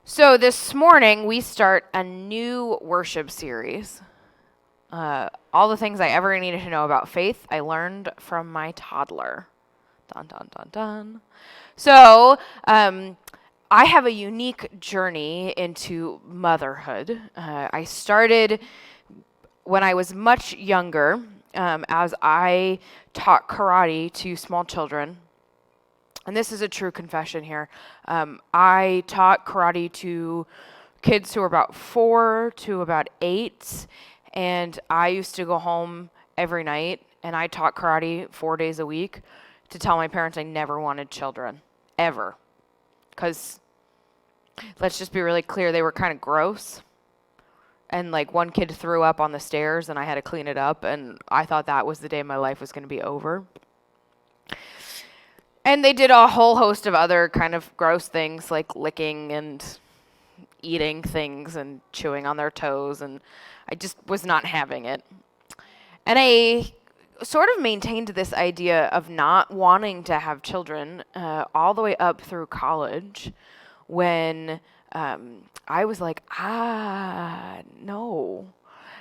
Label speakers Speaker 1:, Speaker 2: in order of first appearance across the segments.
Speaker 1: So this morning we start a new worship series. All the things I ever needed to know about faith, I learned from my toddler. Dun dun dun dun. So I have a unique journey into motherhood. I started when I was much younger, as I taught karate to small children. And this is a true confession here. I taught karate to kids who were about 4 to about 8, and I used to go home every night, and I taught karate 4 days a week to tell my parents I never wanted children, ever. Because let's just be really clear, they were kind of gross. And like one kid threw up on the stairs, and I had to clean it up, and I thought that was the day my life was going to be over. And they did a whole host of other kind of gross things like licking and eating things and chewing on their toes, and I just was not having it. And I sort of maintained this idea of not wanting to have children all the way up through college when I was like, no.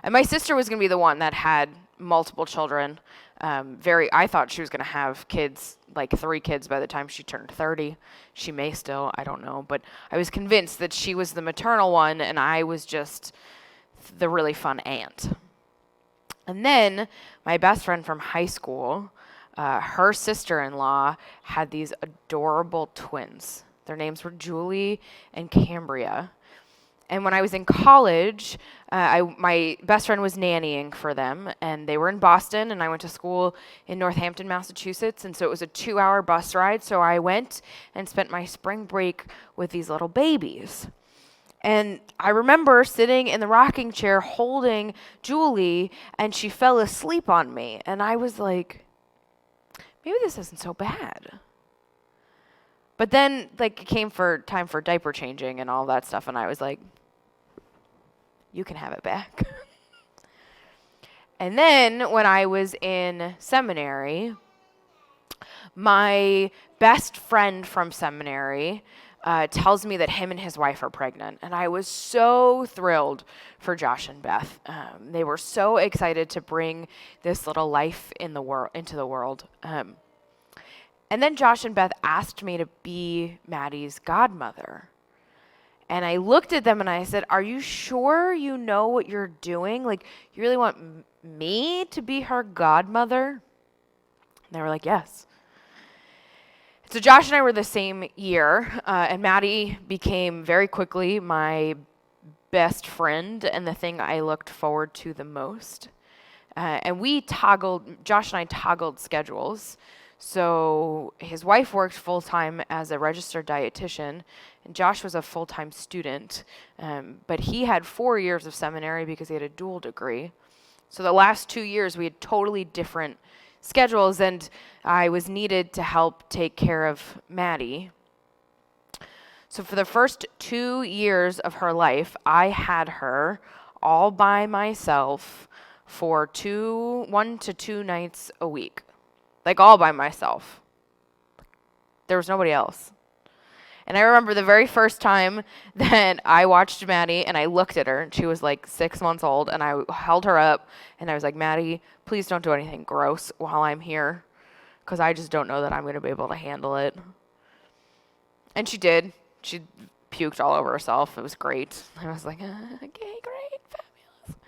Speaker 1: And my sister was going to be the one that had multiple children. I thought she was going to have kids, like 3 kids by the time she turned 30. She may still, I don't know. But I was convinced that she was the maternal one and I was just the really fun aunt. And then my best friend from high school, her sister-in-law had these adorable twins. Their names were Julie and Cambria. And when I was in college, my best friend was nannying for them, and they were in Boston, and I went to school in Northampton, Massachusetts, and so it was a 2-hour bus ride, so I went and spent my spring break with these little babies. And I remember sitting in the rocking chair holding Julie, and she fell asleep on me, and I was like, maybe this isn't so bad. But then, like, it came for time for diaper changing and all that stuff, and I was like, you can have it back. And then when I was in seminary, my best friend from seminary tells me that him and his wife are pregnant. And I was so thrilled for Josh and Beth. They were so excited to bring this little life into the world. And then Josh and Beth asked me to be Maddie's godmother. And I looked at them and I said, are you sure you know what you're doing? Like, you really want me to be her godmother? And they were like, yes. So Josh and I were the same year, and Maddie became very quickly my best friend and the thing I looked forward to the most. And Josh and I toggled schedules. So his wife worked full-time as a registered dietitian, and Josh was a full-time student. But he had 4 years of seminary because he had a dual degree. So the last 2 years, we had totally different schedules, and I was needed to help take care of Maddie. So for the first 2 years of her life, I had her all by myself for 1 to 2 nights a week. Like, all by myself. There was nobody else. And I remember the very first time that I watched Maddie and I looked at her, and she was like 6 months old, and I held her up and I was like, Maddie, please don't do anything gross while I'm here, because I just don't know that I'm going to be able to handle it. And she did. She puked all over herself. It was great. I was like, okay, great, fabulous.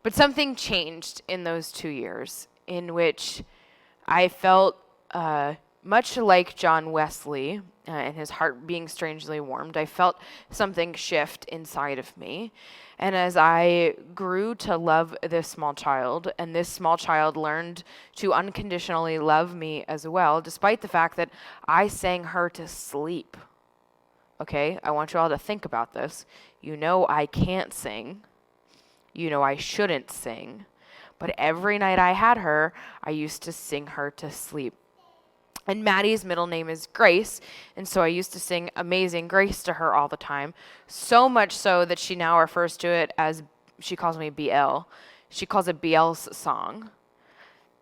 Speaker 1: But something changed in those 2 years in which I felt much like John Wesley and his heart being strangely warmed. I felt something shift inside of me. And as I grew to love this small child, and this small child learned to unconditionally love me as well, despite the fact that I sang her to sleep. Okay, I want you all to think about this. You know I can't sing. You know I shouldn't sing. But every night I had her, I used to sing her to sleep. And Maddie's middle name is Grace, and so I used to sing Amazing Grace to her all the time, so much so that she now refers to it as, she calls me BL. She calls it BL's song.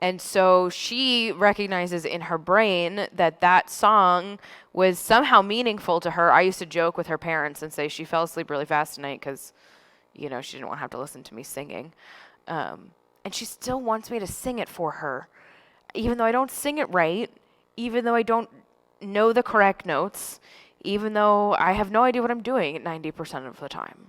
Speaker 1: And so she recognizes in her brain that that song was somehow meaningful to her. I used to joke with her parents and say she fell asleep really fast tonight because, she didn't want to have to listen to me singing. And she still wants me to sing it for her, even though I don't sing it right, even though I don't know the correct notes, even though I have no idea what I'm doing 90% of the time.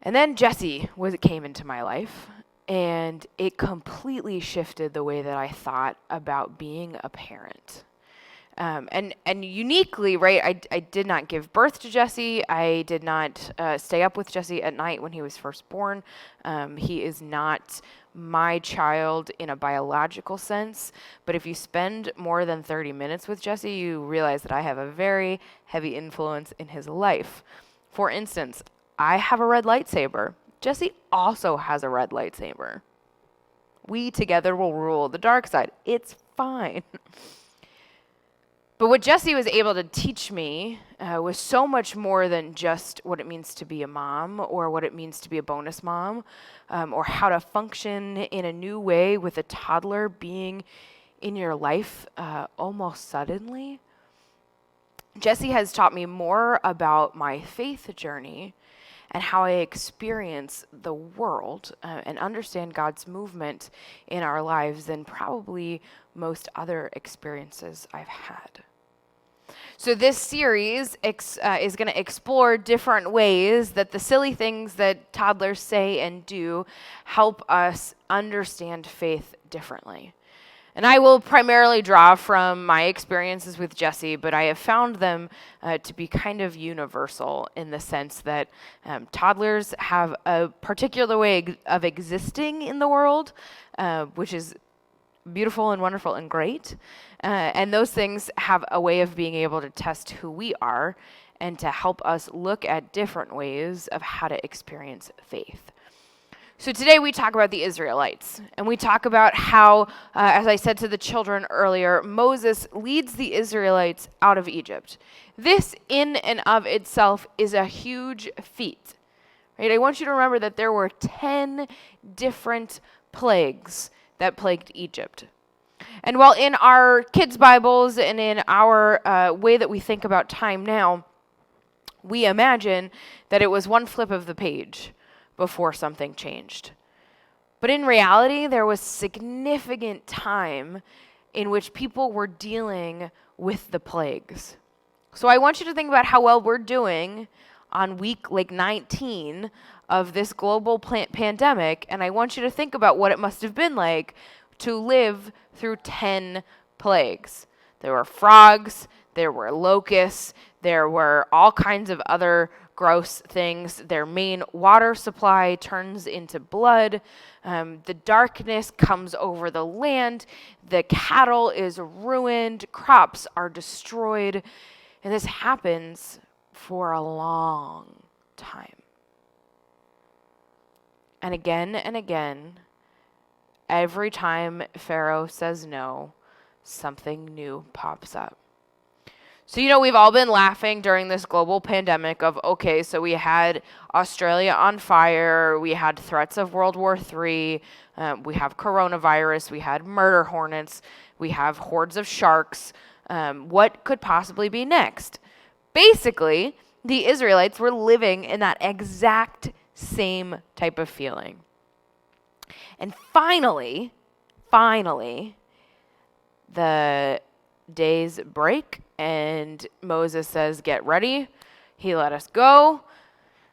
Speaker 1: And then Jesse came into my life, and it completely shifted the way that I thought about being a parent. And uniquely, right, I did not give birth to Jesse. I did not stay up with Jesse at night when he was first born. He is not my child in a biological sense, but if you spend more than 30 minutes with Jesse, you realize that I have a very heavy influence in his life. For instance, I have a red lightsaber. Jesse also has a red lightsaber. We together will rule the dark side. It's fine. But what Jesse was able to teach me was so much more than just what it means to be a mom or what it means to be a bonus mom or how to function in a new way with a toddler being in your life almost suddenly. Jesse has taught me more about my faith journey and how I experience the world and understand God's movement in our lives than probably most other experiences I've had. So this series is going to explore different ways that the silly things that toddlers say and do help us understand faith differently. And I will primarily draw from my experiences with Jesse, but I have found them to be kind of universal in the sense that toddlers have a particular way of existing in the world, which is beautiful and wonderful and great. And those things have a way of being able to test who we are and to help us look at different ways of how to experience faith. So today we talk about the Israelites, and we talk about how, as I said to the children earlier, Moses leads the Israelites out of Egypt. This in and of itself is a huge feat. Right? I want you to remember that there were 10 different plagues that plagued Egypt. And while in our kids' Bibles and in our way that we think about time now, we imagine that it was one flip of the page before something changed. But in reality, there was significant time in which people were dealing with the plagues. So I want you to think about how well we're doing on week 19 of this global pandemic, and I want you to think about what it must have been like to live through 10 plagues. There were frogs, there were locusts, there were all kinds of other gross things. Their main water supply turns into blood. The darkness comes over the land. The cattle is ruined. Crops are destroyed. And this happens for a long time. And again, every time Pharaoh says no, something new pops up. So, we've all been laughing during this global pandemic of, okay, so we had Australia on fire, we had threats of World War III, we have coronavirus, we had murder hornets, we have hordes of sharks. What could possibly be next? Basically, the Israelites were living in that exact same type of feeling. And finally, the days break, and Moses says, get ready. He let us go.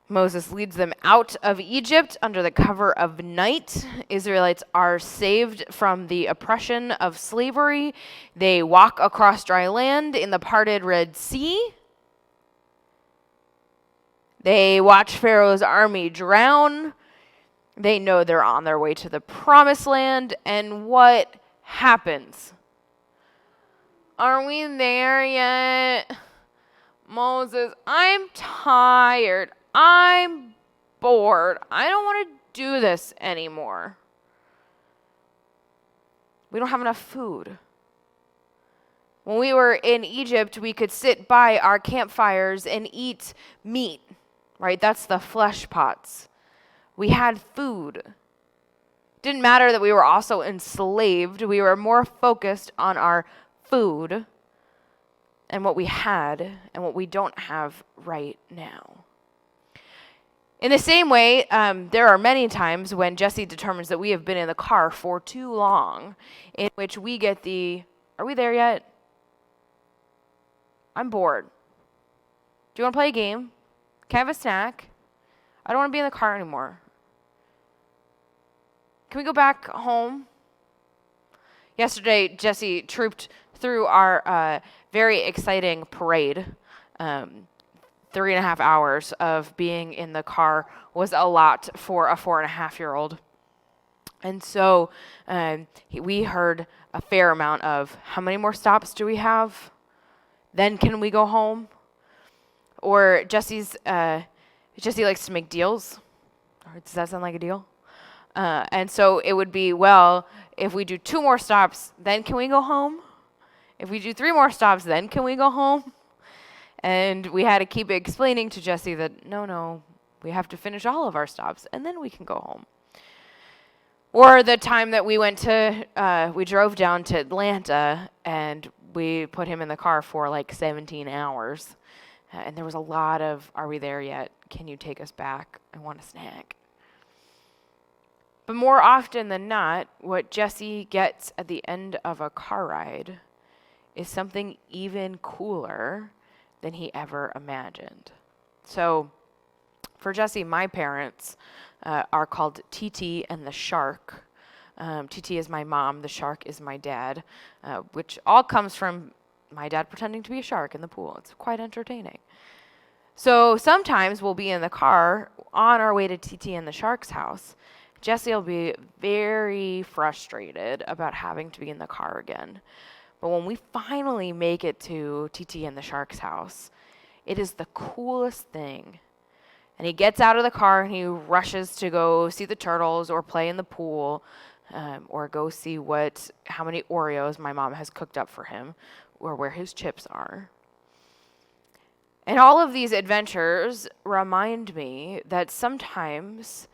Speaker 1: Moses leads them out of Egypt under the cover of night. Israelites are saved from the oppression of slavery. They walk across dry land in the parted Red Sea. They watch Pharaoh's army drown. They know they're on their way to the promised land. And what happens? Are we there yet? Moses, I'm tired. I'm bored. I don't want to do this anymore. We don't have enough food. When we were in Egypt, we could sit by our campfires and eat meat, right? That's the flesh pots. We had food. Didn't matter that we were also enslaved. We were more focused on our food and what we had and what we don't have right now. In the same way, there are many times when Jesse determines that we have been in the car for too long, in which we get are we there yet? I'm bored. Do you want to play a game? Can I have a snack? I don't want to be in the car anymore. Can we go back home? Yesterday, Jesse trooped through our very exciting parade. 3.5 hours of being in the car was a lot for a 4.5-year-old. And so we heard a fair amount of, how many more stops do we have? Then can we go home? Or Jesse likes to make deals. Does that sound like a deal? And so it would be, well, if we do 2 more stops, then can we go home? If we do 3 more stops, then can we go home? And we had to keep explaining to Jesse that, no, we have to finish all of our stops, and then we can go home. Or the time that we drove down to Atlanta, and we put him in the car for like 17 hours. And there was a lot of, are we there yet? Can you take us back? I want a snack. But more often than not, what Jesse gets at the end of a car ride is something even cooler than he ever imagined. So for Jesse, my parents are called TT and the Shark. TT is my mom, the Shark is my dad, which all comes from my dad pretending to be a shark in the pool. It's quite entertaining. So sometimes we'll be in the car on our way to TT and the Shark's house. Jesse will be very frustrated about having to be in the car again. But when we finally make it to TT and the Shark's house, it is the coolest thing. And he gets out of the car and he rushes to go see the turtles or play in the pool, or go see how many Oreos my mom has cooked up for him, or where his chips are. And all of these adventures remind me that sometimes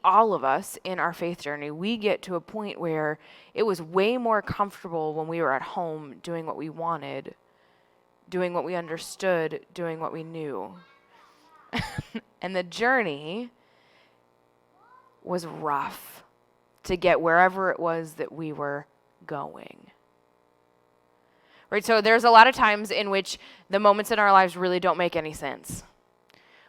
Speaker 1: all of us in our faith journey, we get to a point where it was way more comfortable when we were at home doing what we wanted, doing what we understood, doing what we knew. And the journey was rough to get wherever it was that we were going. Right? So there's a lot of times in which the moments in our lives really don't make any sense.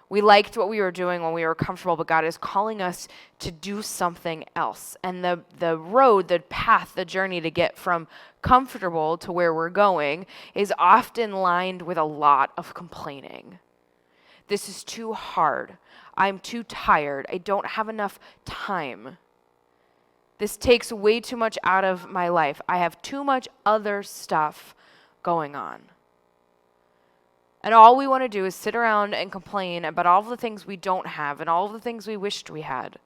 Speaker 1: We liked what we were doing when we were comfortable, but God is calling us to do something else. And the road, the path, the journey to get from comfortable to where we're going is often lined with a lot of complaining. This is too hard. I'm too tired. I don't have enough time. This takes way too much out of my life. I have too much other stuff going on. And all we want to do is sit around and complain about all of the things we don't have and all of the things we wished we had.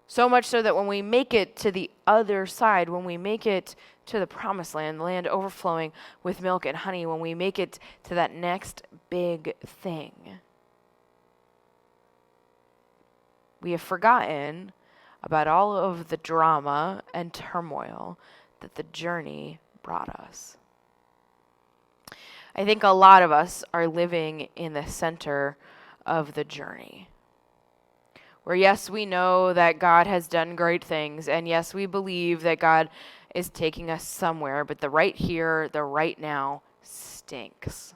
Speaker 1: So much so that when we make it to the other side, when we make it to the promised land, the land overflowing with milk and honey, when we make it to that next big thing, we have forgotten about all of the drama and turmoil that the journey brought us. I think a lot of us are living in the center of the journey. Where yes, we know that God has done great things, and yes, we believe that God is taking us somewhere, but the right here, the right now stinks.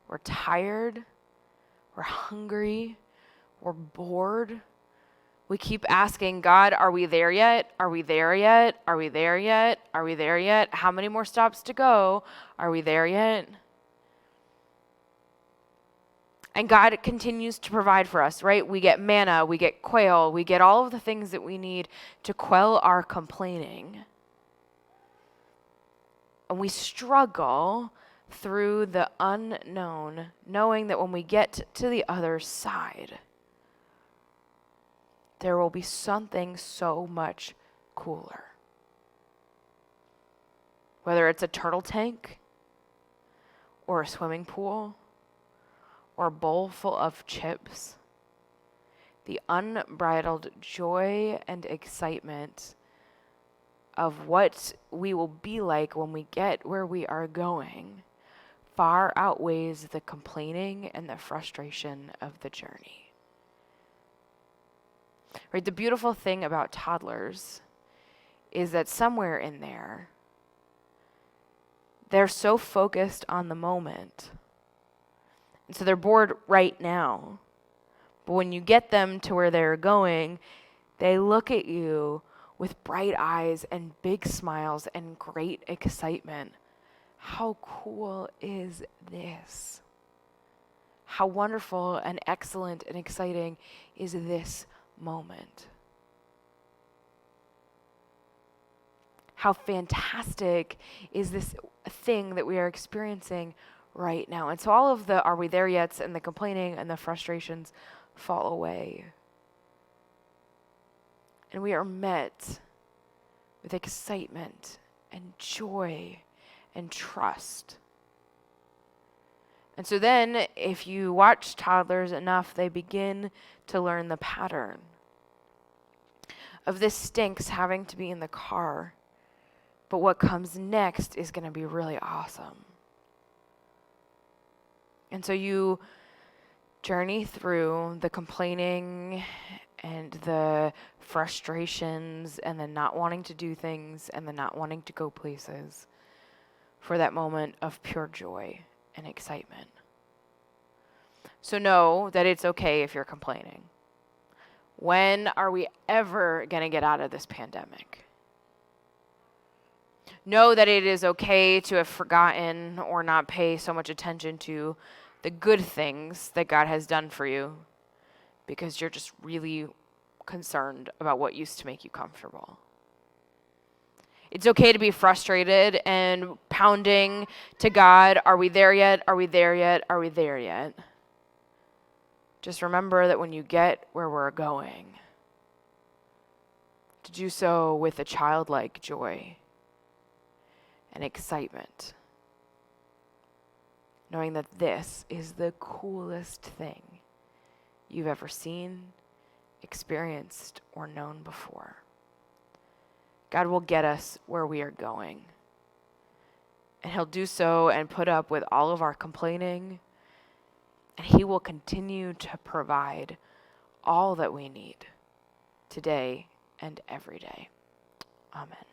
Speaker 1: We're tired, we're hungry, we're bored. We keep asking God, are we there yet? Are we there yet? Are we there yet? Are we there yet? How many more stops to go? Are we there yet? And God continues to provide for us, right? We get manna, we get quail, we get all of the things that we need to quell our complaining. And we struggle through the unknown, knowing that when we get to the other side, there will be something so much cooler. Whether it's a turtle tank, or a swimming pool, or a bowl full of chips, the unbridled joy and excitement of what we will be like when we get where we are going far outweighs the complaining and the frustration of the journey. Right? The beautiful thing about toddlers is that somewhere in there, they're so focused on the moment. And so they're bored right now. But when you get them to where they're going, they look at you with bright eyes and big smiles and great excitement. How cool is this? How wonderful and excellent and exciting is this moment? How fantastic is this thing that we are experiencing right now? And so all of the are we there yet and the complaining and the frustrations fall away. And we are met with excitement and joy and trust. And so then, if you watch toddlers enough, they begin to learn the pattern of this stinks having to be in the car, but what comes next is going to be really awesome. And so you journey through the complaining and the frustrations and the not wanting to do things and the not wanting to go places for that moment of pure joy and excitement. So know that it's okay if you're complaining. When are we ever going to get out of this pandemic? Know that it is okay to have forgotten or not pay so much attention to the good things that God has done for you because you're just really concerned about what used to make you comfortable. It's okay to be frustrated and pounding to God, are we there yet? Are we there yet? Are we there yet? Just remember that when you get where we're going, to do so with a childlike joy and excitement, knowing that this is the coolest thing you've ever seen, experienced, or known before. God will get us where we are going. And He'll do so and put up with all of our complaining. And He will continue to provide all that we need today and every day. Amen.